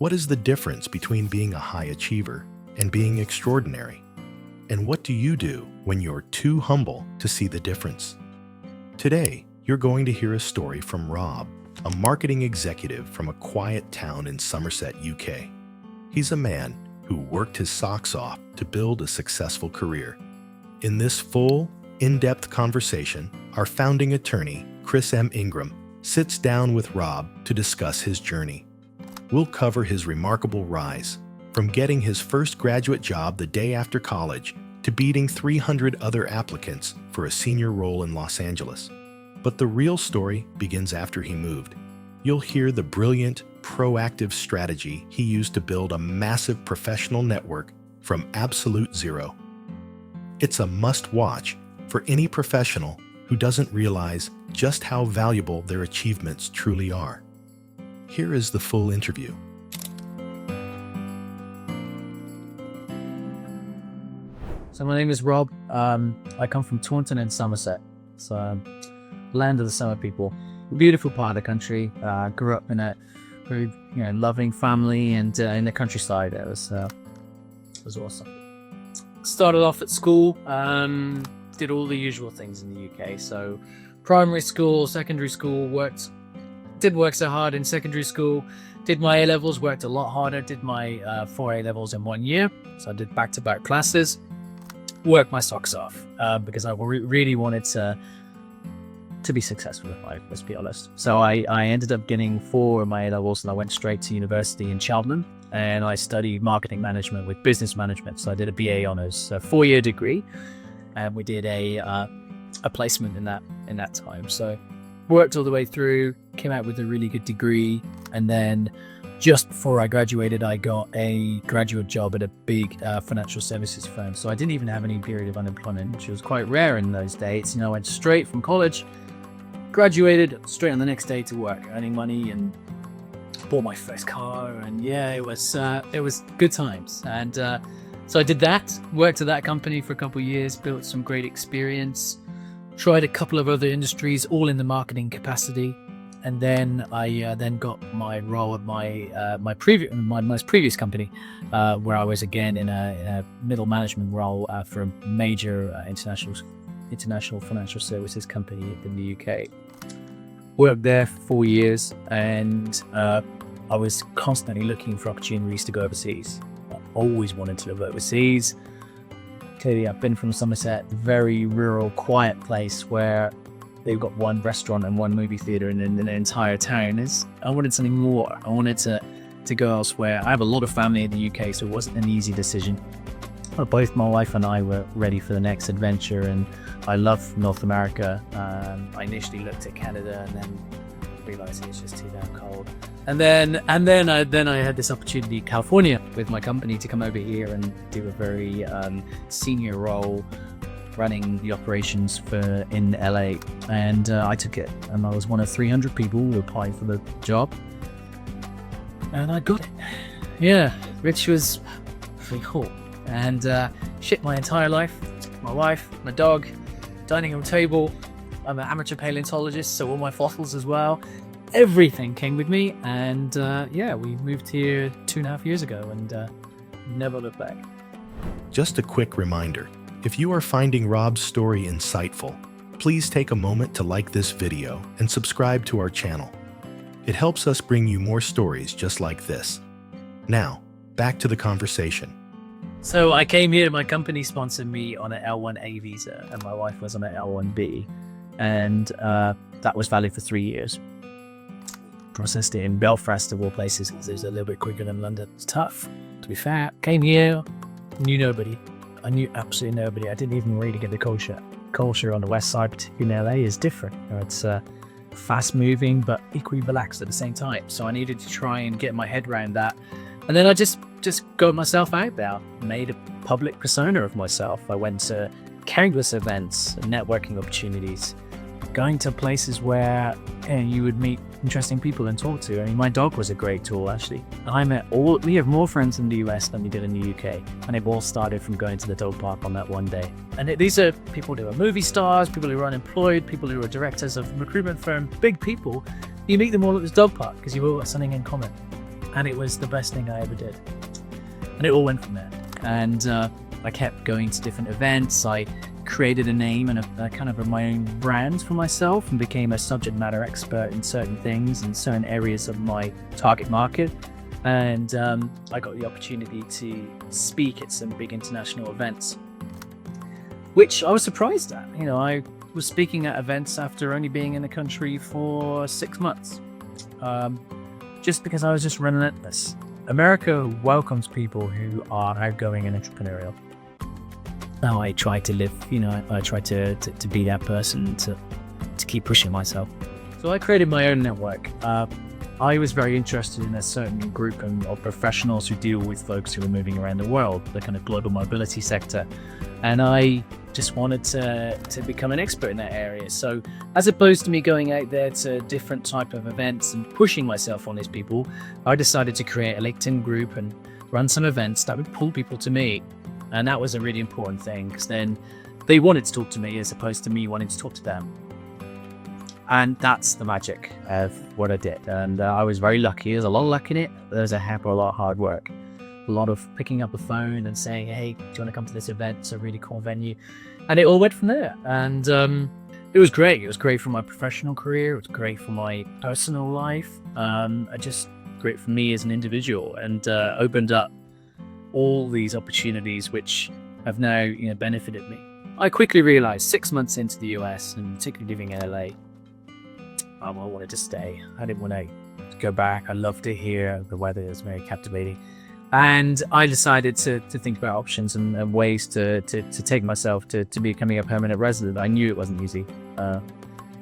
What is the difference between being a high achiever and being extraordinary? And what do you do when you're too humble to see the difference? Today, you're going to hear a story from Rob, a marketing executive from a quiet town in Somerset, UK. He's a man who worked his socks off to build a successful career. In this full, in-depth conversation, our founding attorney, Chris M. Ingram, sits down with Rob to discuss his journey. We'll cover his remarkable rise, from getting his first graduate job the day after college to beating 300 other applicants for a senior role in Los Angeles. But the real story begins after he moved. You'll hear the brilliant, proactive strategy he used to build a massive professional network from absolute zero. It's a must-watch for any professional who doesn't realize just how valuable their achievements truly are. Here is the full interview. So my name is Rob. I come from Taunton in Somerset. It's land of the summer people. A beautiful part of the country. Grew up in a very loving family and in the countryside. It was awesome. Started off at school. Did all the usual things in the UK. So primary school, secondary school, didn't work so hard in secondary school. Did my A-levels, worked a lot harder. Did my 4 A-levels in 1 year. So I did back-to-back classes. Worked my socks off because I really wanted to be successful in life, let's be honest. So I ended up getting 4 of my A-levels and I went straight to university in Cheltenham and I studied marketing management with business management. So I did a BA honours, a 4-year degree, and we did a placement in that time. So worked all the way through, came out with a really good degree, and then just before I graduated, I got a graduate job at a big financial services firm. So I didn't even have any period of unemployment, which was quite rare in those days. I went straight from college, graduated, straight on the next day to work, earning money, and bought my first car. And yeah, it was good times. And so I did that, worked at that company for a couple of years, built some great experience, tried a couple of other industries, all in the marketing capacity. And then I then got my role at my most previous company, where I was again in a middle management role for a major international financial services company in the UK. Worked there for 4 years, and I was constantly looking for opportunities to go overseas. I always wanted to live overseas. Clearly, I've been from Somerset, very rural, quiet place where they've got one restaurant and one movie theater in the entire town. I wanted something more. I wanted to go elsewhere. I have a lot of family in the UK, so it wasn't an easy decision. But both my wife and I were ready for the next adventure, and I love North America. I initially looked at Canada and then realized it was just too damn cold. And then I had this opportunity in California with my company to come over here and do a very senior role, running the operations in LA, and I took it, and I was one of 300 people who applied for the job, and I got it. Yeah, which was pretty cool. And shit, my entire life, my wife, my dog, dining room table. I'm an amateur paleontologist, so all my fossils as well. Everything came with me, and yeah, we moved here 2.5 years ago, and never looked back. Just a quick reminder. If you are finding Rob's story insightful, please take a moment to like this video and subscribe to our channel. It helps us bring you more stories just like this. Now, back to the conversation. So I came here, my company sponsored me on an L1A visa, and my wife was on an L1B, and that was valid for 3 years. Processed it in Belfast of all places, because it was a little bit quicker than London. It's tough, to be fair. Came here, knew nobody. I knew absolutely nobody. I didn't even really get the culture. Culture on the west side, particularly in LA, is different. It's fast moving, but equally relaxed at the same time. So I needed to try and get my head around that. And then I just got myself out there, made a public persona of myself. I went to countless events, networking opportunities, going to places where you would meet interesting people and talk to. I mean, my dog was a great tool, actually. We have more friends in the US than we did in the UK, and it all started from going to the dog park on that one day. And these are people who are movie stars, people who are unemployed, people who are directors of recruitment firms, big people. You meet them all at this dog park because you've all got something in common. and it was the best thing I ever did. And it all went from there. And I kept going to different events. I created a name and a kind of my own brand for myself and became a subject matter expert in certain things and certain areas of my target market. And I got the opportunity to speak at some big international events, which I was surprised at. You know, I was speaking at events after only being in the country for 6 months, just because I was just relentless. America welcomes people who are outgoing and entrepreneurial. Now I try to live, you know, I try to be that person, to keep pushing myself. So I created my own network. I was very interested in a certain group of professionals who deal with folks who are moving around the world, the kind of global mobility sector. And I just wanted to become an expert in that area. So as opposed to me going out there to different type of events and pushing myself on these people, I decided to create a LinkedIn group and run some events that would pull people to me. And that was a really important thing, because then they wanted to talk to me as opposed to me wanting to talk to them. And that's the magic of what I did. And I was very lucky. There's a lot of luck in it. There's a heck of a lot of hard work. A lot of picking up the phone and saying, hey, do you want to come to this event? It's a really cool venue. And it all went from there. And it was great. It was great for my professional career. It was great for my personal life. Just great for me as an individual, and opened up all these opportunities which have now, you know, benefited me. I quickly realized 6 months into the US, and particularly living in LA, I wanted to stay. I didn't want to go back. I loved it here. The weather is very captivating. And I decided to think about options and ways to take myself to becoming a permanent resident. I knew it wasn't easy. Some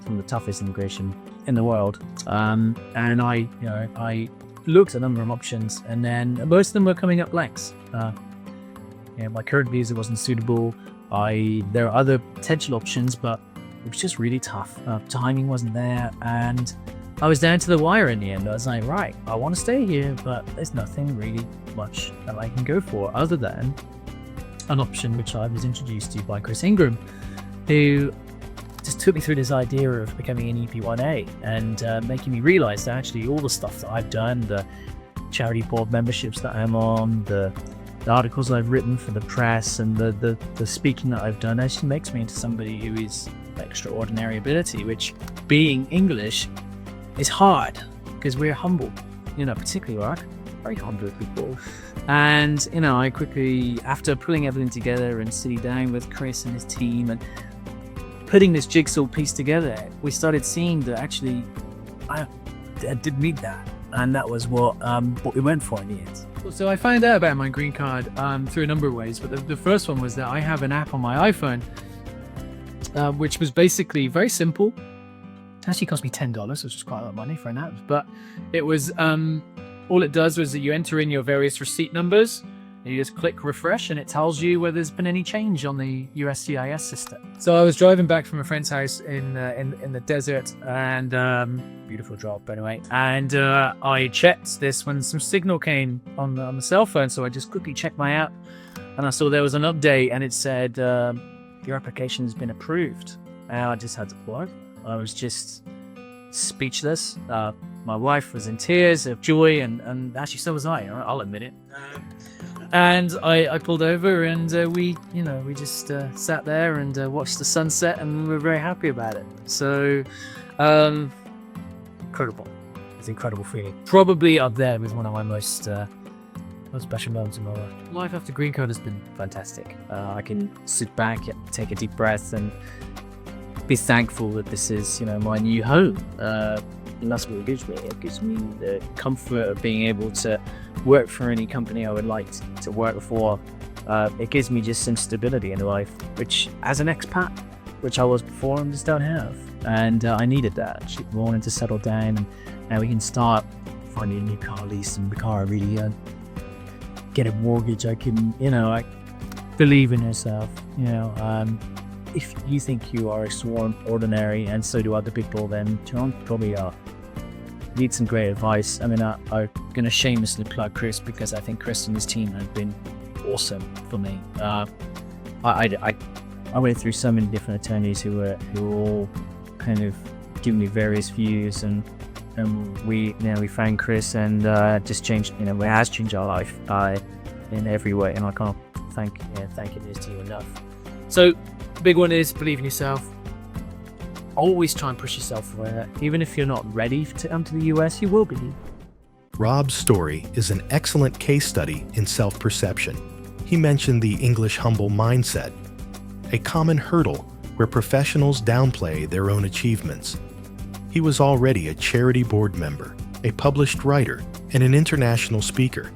of the toughest immigration in the world. And I looked at a number of options, and then most of them were coming up blanks. My current visa wasn't suitable. There are other potential options, but it was just really tough. Timing wasn't there, and I was down to the wire in the end. I was like, right, I want to stay here, but there's nothing really much that I can go for other than an option which I was introduced to by Chris Ingram, who just took me through this idea of becoming an EB-1A and making me realize that actually all the stuff that I've done, the charity board memberships that I'm on, the articles I've written for the press, and the speaking that I've done actually makes me into somebody who is extraordinary ability, which being English is hard because we're humble, you know, particularly Iraq, very humble people. And, you know, I quickly, after pulling everything together and sitting down with Chris and his team and putting this jigsaw piece together, we started seeing that actually I did need that. And that was what we went for in the end. So I found out about my green card through a number of ways, but the first one was that I have an app on my iPhone, which was basically very simple. It actually cost me $10, which is quite a lot of money for an app, but it was all it does was that you enter in your various receipt numbers, and you just click refresh, and it tells you whether there's been any change on the USCIS system. So I was driving back from a friend's house in the desert, and beautiful drop anyway, and I checked this when some signal came on the cell phone. So I just quickly checked my app, and I saw there was an update, and it said your application has been approved. And I just had to pull over. I was just speechless. My wife was in tears of joy, and actually so was I. I'll admit it. And I pulled over, and we just sat there and watched the sunset, and we were very happy about it. So, incredible. It's an incredible feeling. Probably up there with one of my most special moments in my life. Life after green card has been fantastic. I can sit back, take a deep breath, and be thankful that this is, my new home. And that's what it gives me. It gives me the comfort of being able to work for any company I would like to work for. It gives me just some stability in life, which as an expat, which I was before, and just don't have. And I needed that. I wanted to settle down, and now we can start finding a new car lease, and the car I really get a mortgage. I can, I believe in yourself. If you think you are extraordinary, and so do other people, then John probably need some great advice. I mean, I'm going to shamelessly plug Chris, because I think Chris and his team have been awesome for me. I went through so many different attorneys who were all kind of giving me various views, and and we found Chris, and just changed. It has changed our life in every way, and I can't thank it to you enough. So, the big one is believe in yourself. Always try and push yourself. Even if you're not ready to come to the US, you will be. Rob's story is an excellent case study in self-perception. He mentioned the English humble mindset, a common hurdle where professionals downplay their own achievements. He was already a charity board member, a published writer, and an international speaker,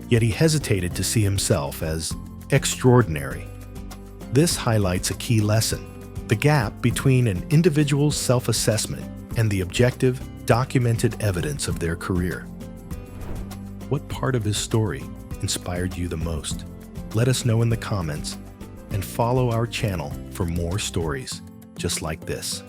yet he hesitated to see himself as extraordinary. This highlights a key lesson: the gap between an individual's self-assessment and the objective, documented evidence of their career. What part of his story inspired you the most? Let us know in the comments, and follow our channel for more stories just like this.